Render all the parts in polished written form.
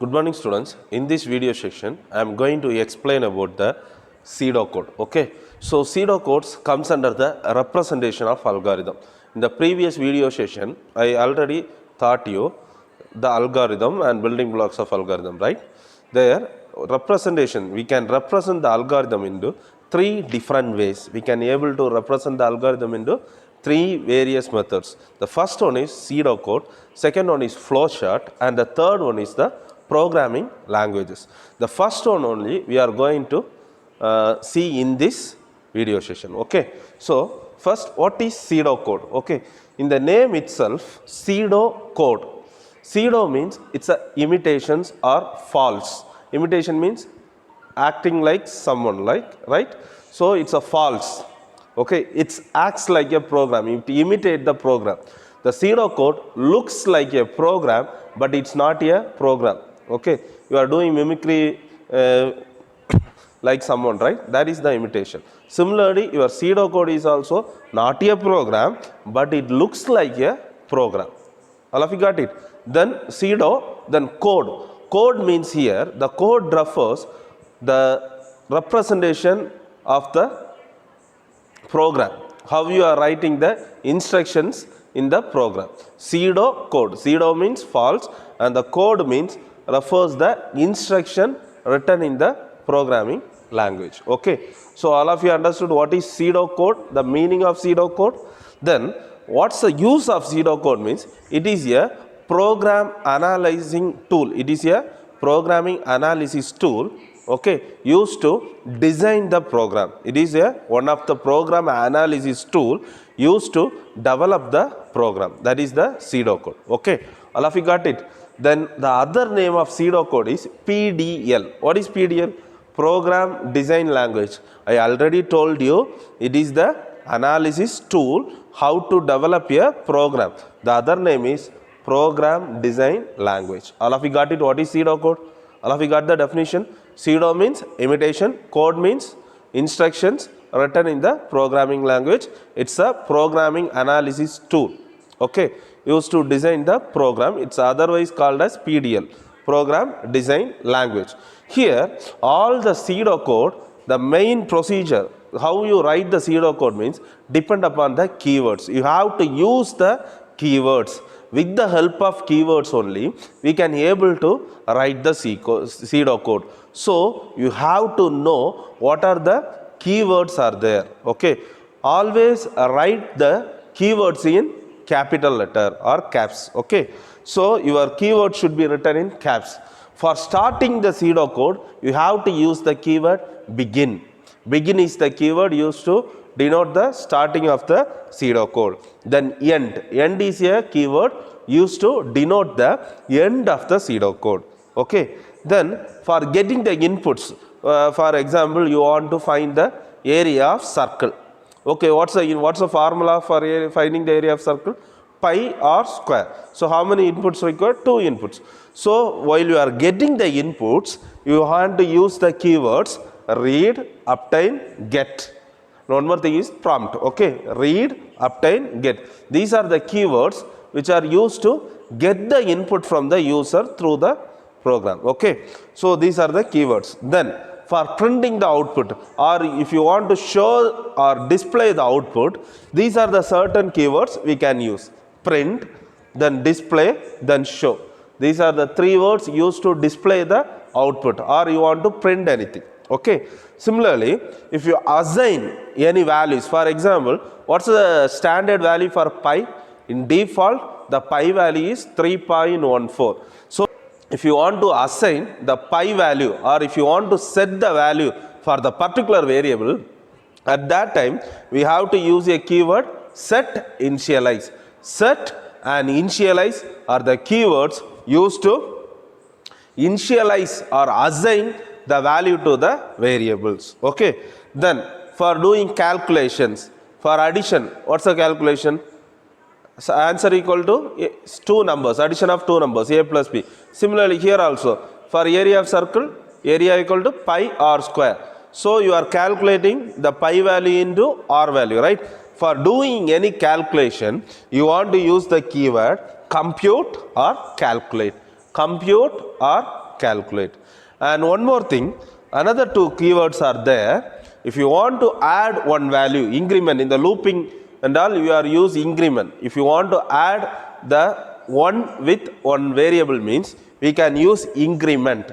Good morning students. In this video section, I am going to explain about the pseudocode. Okay. So pseudocodes comes under the representation of algorithm. In the previous video session, I already taught you the algorithm and building blocks of algorithm, right? There representation, we can represent the algorithm into three different ways. We can able to represent the algorithm into three various methods. The first one is pseudocode, second one is flowchart, and the third one is the programming languages. The first one only we are going to see in this video session. Okay. So first, what is pseudocode? Okay. In the name itself, pseudocode. Pseudo means it's a imitations or false. Imitation means acting like someone, right? So it's a false. Okay, it acts like a program. It imitate the program. The pseudocode looks like a program, but it's not a program. Okay, you are doing mimicry like someone, right? That is the imitation. Similarly, your pseudocode is also not a program, but it looks like a program. All of you got it? Then pseudo, then code. Code means here, the code refers the representation of the program. How you are writing the instructions in the program. Pseudo code. Pseudo means false and the code means refers the instruction written in the programming language. Okay. So all of you understood what is pseudo code, the meaning of pseudo code. Then what's the use of pseudo code means? It is a program analyzing tool. It is a programming analysis tool, okay, used to design the program. It is a one of the program analysis tool used to develop the program. That is the pseudocode. Okay, all of you got it? Then the other name of pseudocode is PDL. What is PDL? Program Design Language. I already told you it is the analysis tool how to develop a program. The other name is Program Design Language. All of you got it? What is pseudocode? All of you got the definition? Pseudo means imitation, code means instructions written in the programming language. It's a programming analysis tool, okay, used to design the program. It's otherwise called as PDL, Program Design Language. Here, all the pseudocode, the main procedure, how you write the pseudocode means depend upon the keywords. You have to use the keywords. With the help of keywords only, we can able to write the pseudocode. So you have to know what are the keywords are there. Okay, always write the keywords in capital letter or caps. Okay, so your keyword should be written in caps. For starting the pseudocode, you have to use the keyword begin. Begin is the keyword used to denote the starting of the pseudocode. Then end. End is a keyword used to denote the end of the pseudocode. Okay. Then for getting the inputs, for example, you want to find the area of circle. Okay. What's the formula for finding the area of circle? Pi r square. So how many inputs required? 2 inputs. So while you are getting the inputs, you want to use the keywords read, obtain, get. One more thing is prompt. Okay, read, obtain, get. These are the keywords which are used to get the input from the user through the program. Okay, so these are the keywords. Then for printing the output, or if you want to show or display the output, these are the certain keywords we can use. Print, then display, then show. These are the three words used to display the output, or you want to print anything. Okay. Similarly, if you assign any values, for example, what's the standard value for pi? In default, the pi value is 3.14. So if you want to assign the pi value, or if you want to set the value for the particular variable, at that time we have to use a keyword set initialize. Set and initialize are the keywords used to initialize or assign the value to the variables. Okay. Then for doing calculations, for addition, what's the calculation? So answer equal to two numbers, addition of two numbers, a plus b. Similarly here also, for area of circle, area equal to pi r square. So you are calculating the pi value into r value, right? For doing any calculation, you want to use the keyword compute or calculate. Compute or calculate. And one more thing, another two keywords are there. If you want to add one value, increment in the looping and all, you are use increment. If you want to add the one with one variable means we can use increment.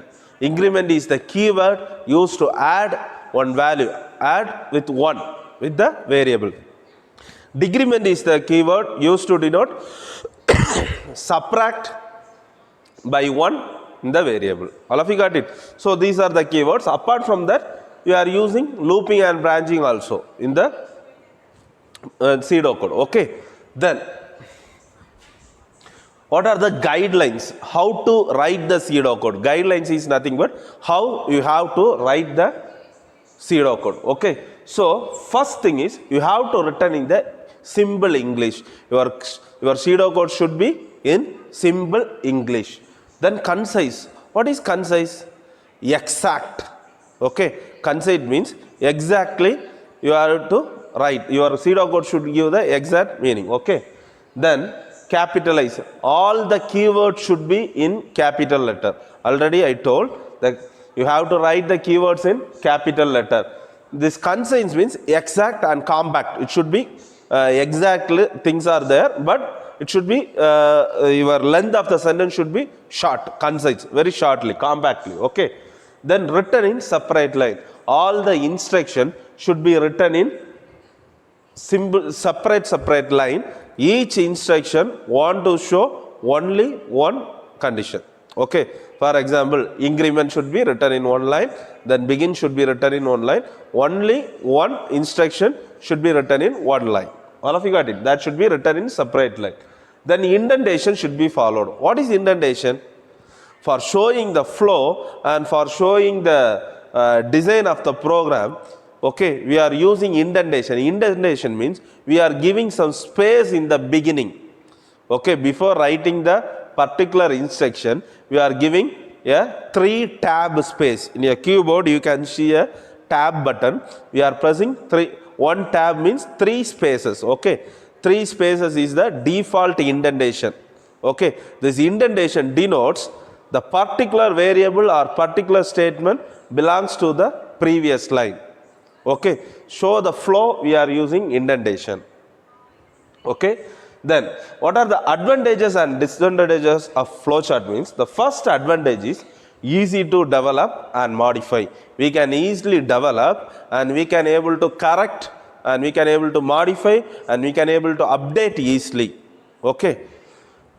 Increment is the keyword used to add one value, add with one with the variable. Decrement is the keyword used to denote subtract by one in the variable. All of you got it? So these are the keywords. Apart from that, you are using looping and branching also in the pseudocode. Okay. Then what are the guidelines? How to write the pseudocode? Guidelines is nothing but how you have to write the pseudocode. Okay. So first thing is you have to written in the simple English. Your pseudocode should be in simple English. Then concise. What is concise? Exact. Okay. Concise means exactly you have to write. Your pseudocode should give the exact meaning. Okay. Then capitalize. All the keywords should be in capital letter. Already I told that you have to write the keywords in capital letter. This concise means exact and compact. It should be exactly things are there, but it should be your length of the sentence should be short, concise, very shortly, compactly. Okay. Then written in separate line. All the instruction should be written in simple separate line. Each instruction want to show only one condition. Okay. For example, increment should be written in one line, then begin should be written in one line. Only one instruction should be written in one line. All of you got it? That should be written in separate line. Then indentation should be followed. What is indentation? For showing the flow and for showing the design of the program, okay, we are using indentation. Indentation means we are giving some space in the beginning. Okay, before writing the particular instruction, we are giving a 3 tab space. In your keyboard, you can see a tab button. We are pressing 3. One tab means 3 spaces. Okay, 3 spaces is the default indentation. Okay, this indentation denotes the particular variable or particular statement belongs to the previous line. Okay, show the flow, we are using indentation. Okay, then what are the advantages and disadvantages of flowchart means? The first advantage is easy to develop and modify. We can easily develop and we can able to correct and we can able to modify and we can able to update easily. Okay,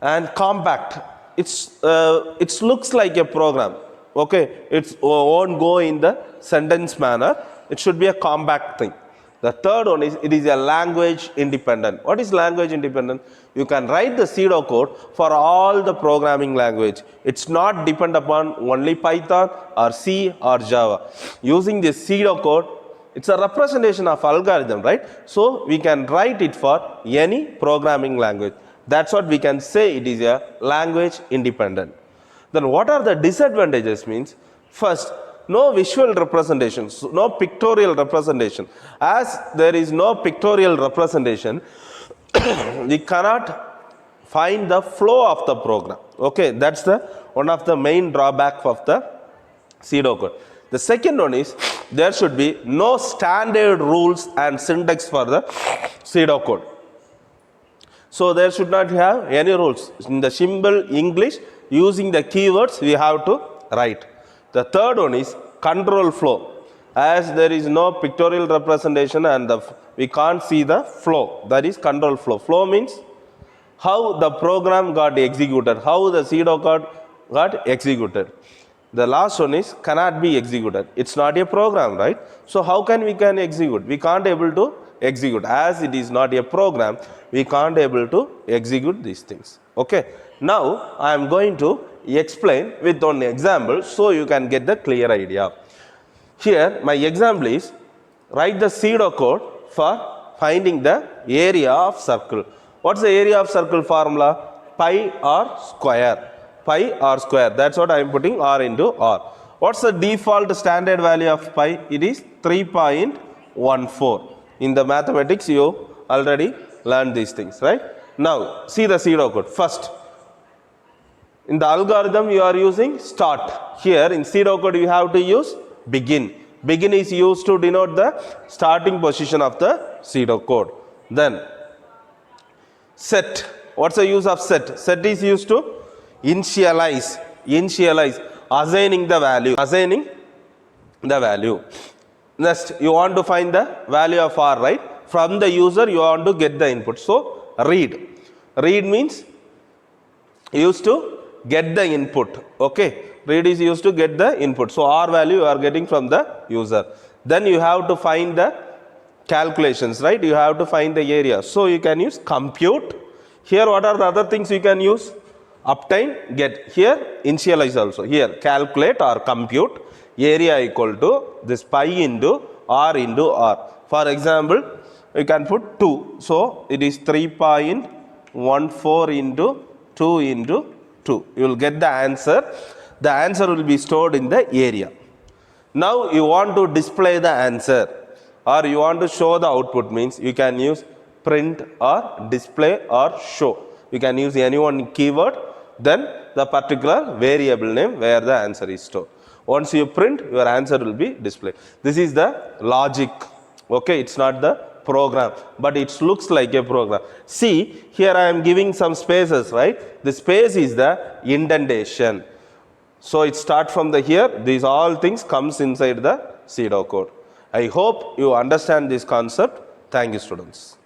and compact. It looks like a program. Okay, it won't go in the sentence manner. It should be a compact thing. The third one is it is a language independent. What is language independent? You can write the pseudocode for all the programming language. It's not depend upon only Python or C or Java. Using this pseudocode, it's a representation of algorithm, right? So we can write it for any programming language. That's what we can say it is a language independent. Then what are the disadvantages means? First, no visual representations, no pictorial representation. As there is no pictorial representation, we cannot find the flow of the program. Okay, that's the one of the main drawback of the pseudocode. The second one is there should be no standard rules and syntax for the pseudocode. So there should not have any rules. In the simple English, using the keywords we have to write. The third one is control flow. As there is no pictorial representation and we can't see the flow. That is control flow. Flow means how the program got executed, how the pseudocode got executed. The last one is cannot be executed. It's not a program, right? So how can we execute? We can't able to execute. As it is not a program, we can't able to execute these things. Okay. Now I am going to explain with one example so you can get the clear idea. Here my example is write the pseudocode for finding the area of circle. What's the area of circle formula? Pi r square. Pi r square. That's what I am putting r into r. What's the default standard value of pi? It is 3.14. In the mathematics you already learned these things, right? Now see the pseudocode. First, In the algorithm, you are using start. Here in pseudocode, you have to use begin. Begin is used to denote the starting position of the pseudocode. Then set. What's the use of set? Set is used to initialize, assigning the value. Next, you want to find the value of r, right? From the user, you want to get the input. So read. Read means used to get the input. Okay, read is used to get the input. So r value you are getting from the user. Then you have to find the calculations, right? You have to find the area. So you can use compute. Here, what are the other things you can use? Obtain, get. Here, initialize also. Here, calculate or compute. Area equal to this pi into r into r. For example, you can put 2. So it is 3.14 into 2 into 2. You will get the answer. The answer will be stored in the area. Now you want to display the answer or you want to show the output, means you can use print or display or show. You can use any one keyword, then the particular variable name where the answer is stored. Once you print, your answer will be displayed. This is the logic. Okay, it's not the program, but it looks like a program. See, here I am giving some spaces, right? The space is the indentation. So it starts from the here. These all things comes inside the pseudocode. I hope you understand this concept. Thank you, students.